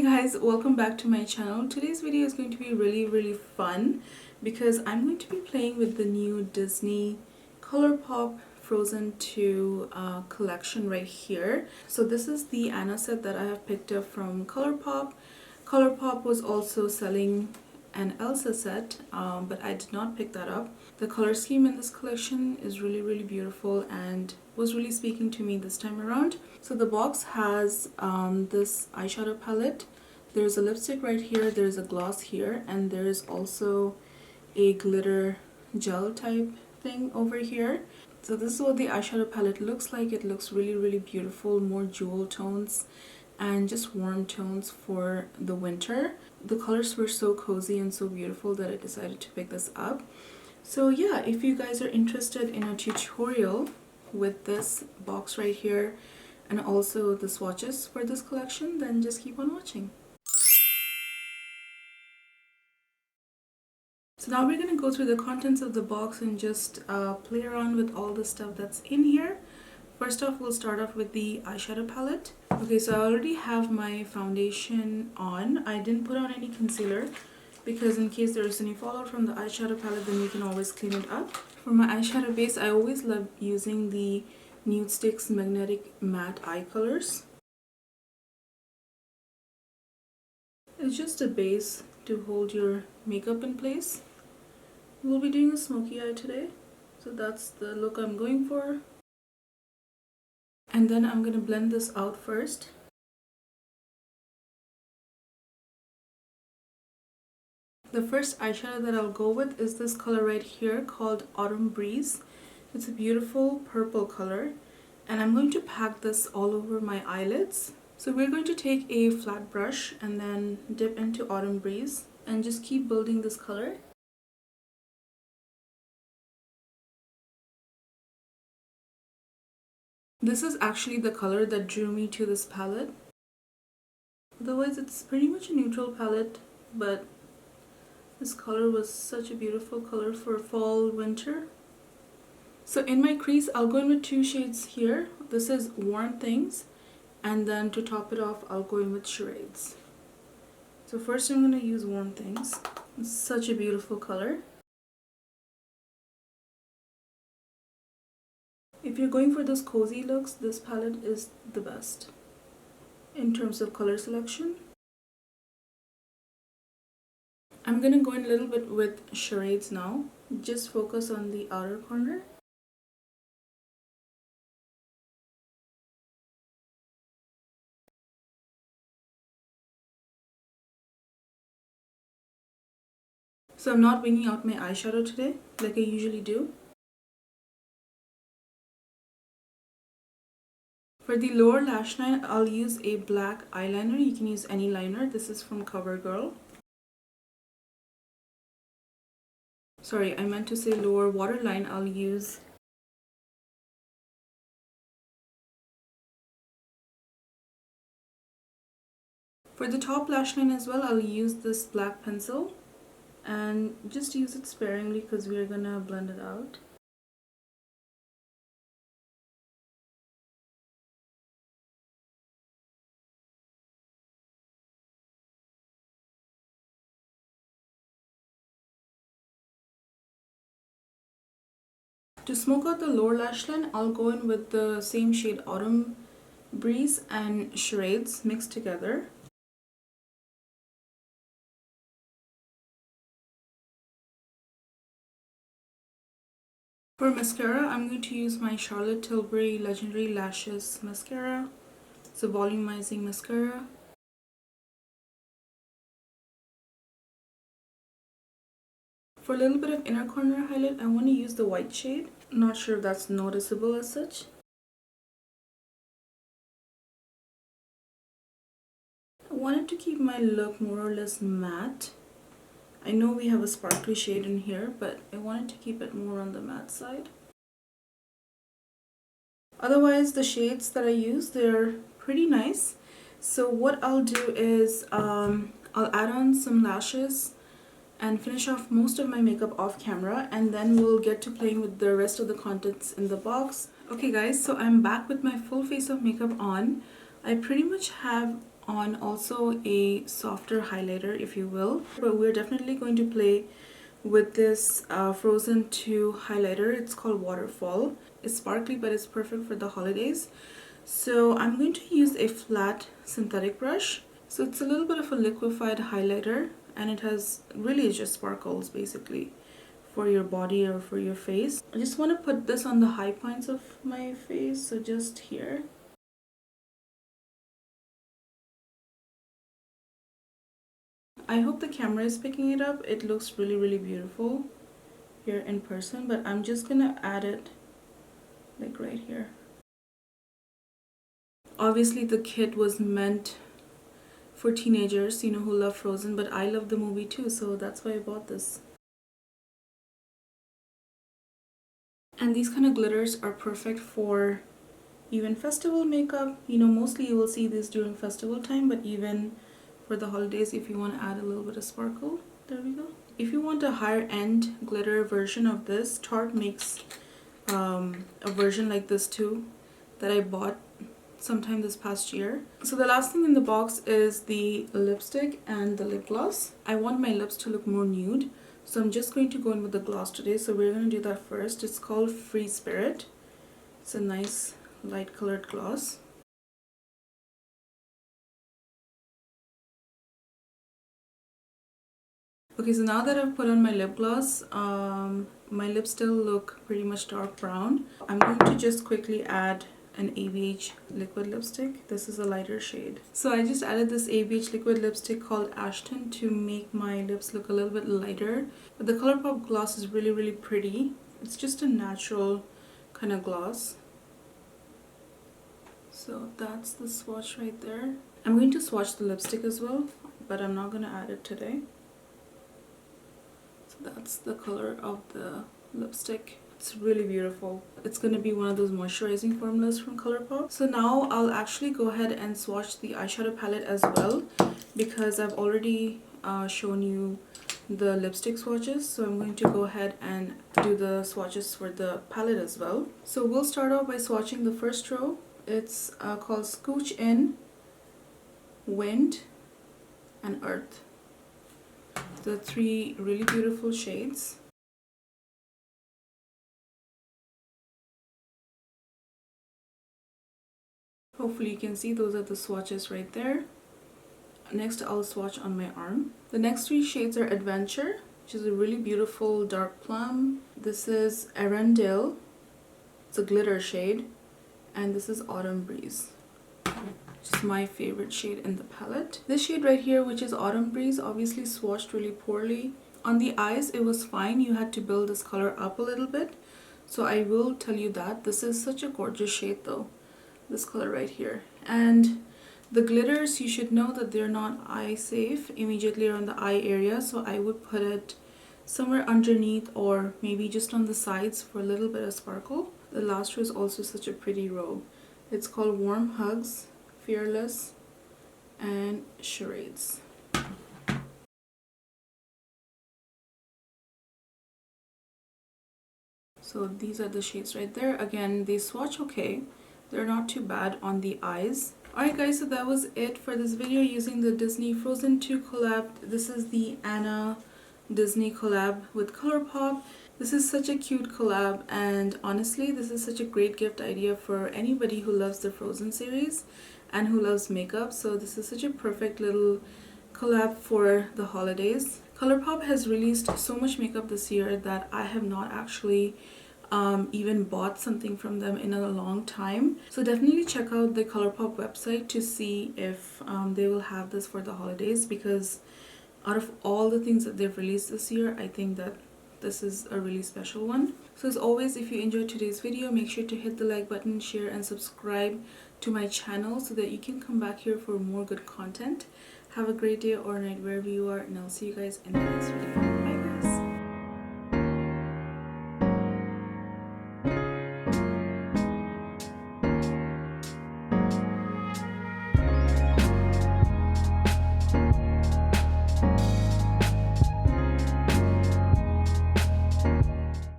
Hey guys, welcome back to my channel. Today's video is going to be really fun because I'm going to be playing with the new Disney Colourpop Frozen 2 collection right here. So this is the Anna set that I have picked up from Colourpop. Colourpop was also selling an Elsa set, but I did not pick that up. The color scheme in this collection is really beautiful and was really speaking to me this time around. So the box has this eyeshadow palette. There's a lipstick right here, there's a gloss here, and there's also a glitter gel type thing over here. So this is what the eyeshadow palette looks like. It looks really beautiful, more jewel tones and just warm tones for the winter. The colors were so cozy and so beautiful that I decided to pick this up. So yeah, if you guys are interested in a tutorial with this box right here and also the swatches for this collection, then just keep on watching. So now we're going to go through the contents of the box and just play around with all the stuff that's in here. First off, we'll start off with the eyeshadow palette. Okay, so I already have my foundation on. I didn't put on any concealer because in case there is any fallout from the eyeshadow palette, then you can always clean it up. For my eyeshadow base, I always love using the Nude Sticks Magnetic Matte Eye Colors. It's just a base to hold your makeup in place. We'll be doing a smoky eye today, so that's the look I'm going for. And then I'm going to blend this out first. The first eyeshadow that I'll go with is this color right here called Autumn Breeze. It's a beautiful purple color and I'm going to pack this all over my eyelids. So we're going to take a flat brush and then dip into Autumn Breeze and just keep building this color. This is actually the color that drew me to this palette. Otherwise it's pretty much a neutral palette, but this color was such a beautiful color for fall, winter. So in my crease, I'll go in with two shades here. This is Warm Things, and then to top it off, I'll go in with Charades. So first I'm going to use Warm Things. It's such a beautiful color. If you're going for those cozy looks, this palette is the best in terms of color selection. I'm going to go in a little bit with Charades now. Just focus on the outer corner. So I'm not winging out my eyeshadow today like I usually do. For the lower lash line, I'll use a black eyeliner. You can use any liner. This is from CoverGirl. Sorry, I meant to say lower waterline. I'll use for the top lash line as well. I'll use this black pencil and just use it sparingly because we're gonna blend it out. To smoke out the lower lash line, I'll go in with the same shade Autumn Breeze and Charades mixed together. For mascara, I'm going to use my Charlotte Tilbury Legendary Lashes mascara. It's a volumizing mascara. For a little bit of inner corner highlight, I want to use the white shade. Not sure if that's noticeable as such. I wanted to keep my look more or less matte. I know we have a sparkly shade in here, but I wanted to keep it more on the matte side. Otherwise, the shades that I use, they're pretty nice. So what I'll do is I'll add on some lashes and finish off most of my makeup off camera, and then we'll get to playing with the rest of the contents in the box. Okay guys, so I'm back with my full face of makeup on. I pretty much have on also a softer highlighter, if you will. But we're definitely going to play with this Frozen 2 highlighter. It's called Waterfall. It's sparkly, but it's perfect for the holidays. So I'm going to use a flat synthetic brush. So it's a little bit of a liquefied highlighter, and it has really just sparkles basically for your body or for your face. I just want to put this on the high points of my face, so just here. I hope the camera is picking it up. It looks really beautiful here in person, but I'm just gonna add it like right here. Obviously the kit was meant for teenagers, you know, who love Frozen, but I love the movie too, so that's why I bought this. And these kind of glitters are perfect for even festival makeup. You know, mostly you will see this during festival time, but even for the holidays, if you want to add a little bit of sparkle, there we go. If you want a higher end glitter version of this, Tarte makes a version like this too that I bought sometime this past year. So the last thing in the box is the lipstick and the lip gloss. I want my lips to look more nude, so I'm just going to go in with the gloss today. So we're going to do that first. It's called Free Spirit. It's a nice light colored gloss. Okay, so now that I've put on my lip gloss, my lips still look pretty much dark brown. I'm going to just quickly add an ABH liquid lipstick. This is a lighter shade. So I just added this ABH liquid lipstick called Ashton to make my lips look a little bit lighter. But the Colourpop gloss is really pretty. It's just a natural kind of gloss. So that's the swatch right there. I'm going to swatch the lipstick as well, but I'm not going to add it today. So that's the color of the lipstick. It's really beautiful. It's going to be one of those moisturizing formulas from Colourpop. So now I'll actually go ahead and swatch the eyeshadow palette as well, because I've already shown you the lipstick swatches. So I'm going to go ahead and do the swatches for the palette as well. So we'll start off by swatching the first row. It's called Scooch In, Wind, and Earth. The three really beautiful shades. Hopefully you can see those are the swatches right there. Next I'll swatch on my arm. The next three shades are Adventure, which is a really beautiful dark plum. This is Arendelle, it's a glitter shade. And this is Autumn Breeze, which is my favorite shade in the palette. This shade right here, which is Autumn Breeze, obviously swatched really poorly. On the eyes it was fine, you had to build this color up a little bit. So I will tell you that. This is such a gorgeous shade though. This color right here. And the glitters, you should know that they're not eye safe immediately around the eye area, so I would put it somewhere underneath or maybe just on the sides for a little bit of sparkle. The last row is also such a pretty row. It's called Warm Hugs, Fearless, and Charades. So these are the shades right there. Again, they swatch okay. They're not too bad on the eyes. Alright guys, so that was it for this video using the Disney Frozen 2 collab. This is the Anna Disney collab with Colourpop. This is such a cute collab, and honestly this is such a great gift idea for anybody who loves the Frozen series and who loves makeup. So this is such a perfect little collab for the holidays. Colourpop has released so much makeup this year that I have not actually even bought something from them in a long time. So definitely check out the Colourpop website to see if they will have this for the holidays, because out of all the things that they've released this year, I think that this is a really special one. So as always, if you enjoyed today's video, make sure to hit the like button, share, and subscribe to my channel so that you can come back here for more good content. Have a great day or night wherever you are, and I'll see you guys in the next video.